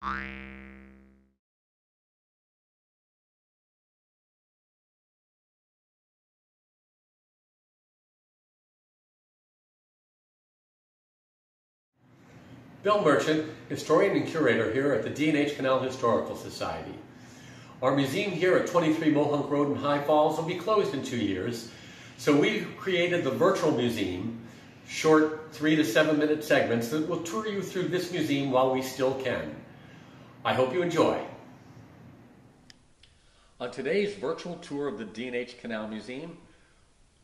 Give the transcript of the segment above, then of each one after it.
Bill Merchant, historian and curator here at the D&H Canal Historical Society. Our museum here at 23 Mohunk Road in High Falls will be closed in 2 years, so we've created the virtual museum, short 3 to 7 minute segments that will tour you through this museum while we still can. I hope you enjoy. On today's virtual tour of the D&H Canal Museum,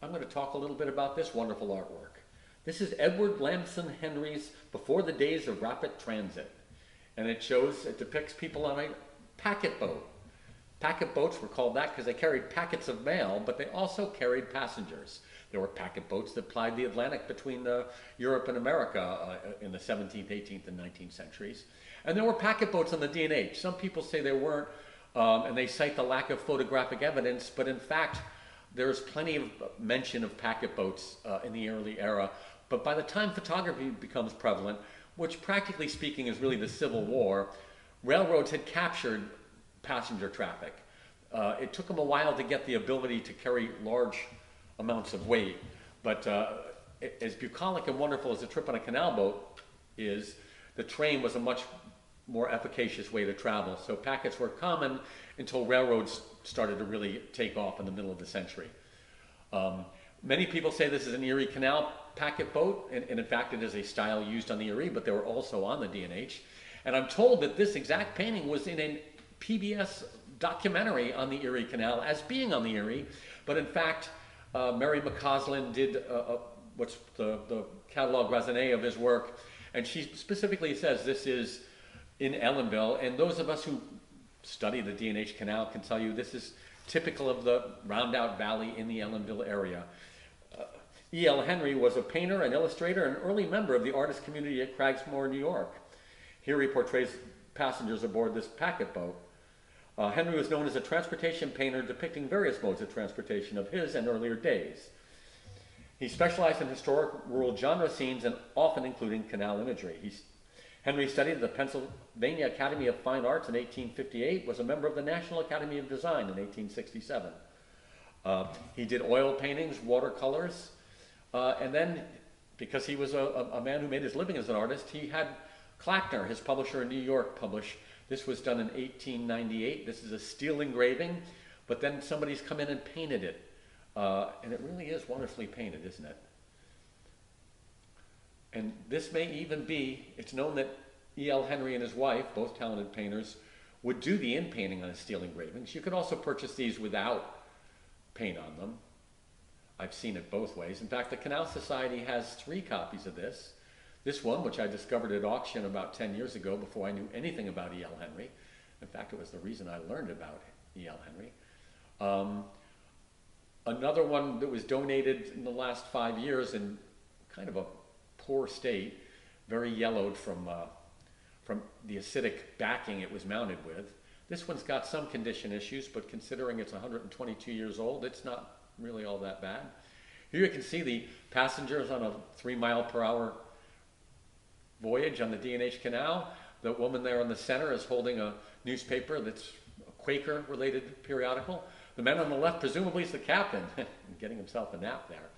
I'm going to talk a little bit about this wonderful artwork. This is Edward Lamson Henry's Before the Days of Rapid Transit, and it depicts people on a packet boat. Packet boats were called that because they carried packets of mail, but they also carried passengers. There were packet boats that plied the Atlantic between Europe and America in the 17th, 18th, and 19th centuries. And there were packet boats on the D&H. Some people say there weren't, and they cite the lack of photographic evidence, but in fact, there's plenty of mention of packet boats in the early era. But by the time photography becomes prevalent, which practically speaking is really the Civil War, railroads had captured passenger traffic. It took them a while to get the ability to carry large amounts of weight, but as bucolic and wonderful as a trip on a canal boat is, the train was a much more efficacious way to travel. So packets were common until railroads started to really take off in the middle of the century. Many people say this is an Erie Canal packet boat, and in fact it is a style used on the Erie, but they were also on the D&H. And I'm told that this exact painting was in a PBS documentary on the Erie Canal as being on the Erie, but in fact Mary McCausland did what's the catalog raisonné of his work, and she specifically says this is in Ellenville, and those of us who study the D&H Canal can tell you this is typical of the Rondout Valley in the Ellenville area. E.L. Henry was a painter, an illustrator, and an early member of the artist community at Cragsmore, New York. Here he portrays passengers aboard this packet boat. Henry was known as a transportation painter depicting various modes of transportation of his and earlier days. He specialized in historic rural genre scenes and often including canal imagery. Henry studied at the Pennsylvania Academy of Fine Arts in 1858, was a member of the National Academy of Design in 1867. He did oil paintings, watercolors, and then, because he was a man who made his living as an artist, he had Clackner, his publisher in New York, publish. This was done in 1898. This is a steel engraving, but then somebody's come in and painted it. And it really is wonderfully painted, isn't it? And this may even be, it's known that E.L. Henry and his wife, both talented painters, would do the in-painting on his steel engravings. You could also purchase these without paint on them. I've seen it both ways. In fact, the Canal Society has 3 copies of this. This one, which I discovered at auction about 10 years ago before I knew anything about E.L. Henry. In fact, it was the reason I learned about E.L. Henry. Another one that was donated in the last 5 years in kind of a poor state, very yellowed from the acidic backing it was mounted with. This one's got some condition issues, but considering it's 122 years old, it's not really all that bad. Here you can see the passengers on a 3-mile-per-hour voyage on the D&H Canal. The woman there in the center is holding a newspaper that's a Quaker-related periodical. The man on the left presumably is the captain, getting himself a nap there.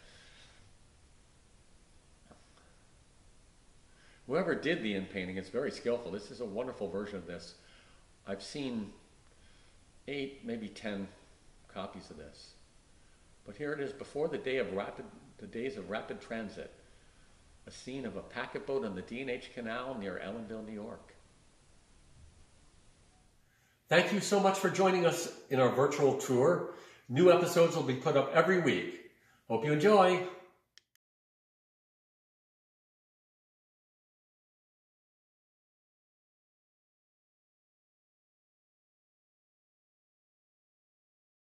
Whoever did the in-painting is very skillful. This is a wonderful version of this. I've seen 8, maybe 10 copies of this. But here it is, before the days of rapid transit. A scene of a packet boat on the D&H Canal near Ellenville, New York. Thank you so much for joining us in our virtual tour. New episodes will be put up every week. Hope you enjoy.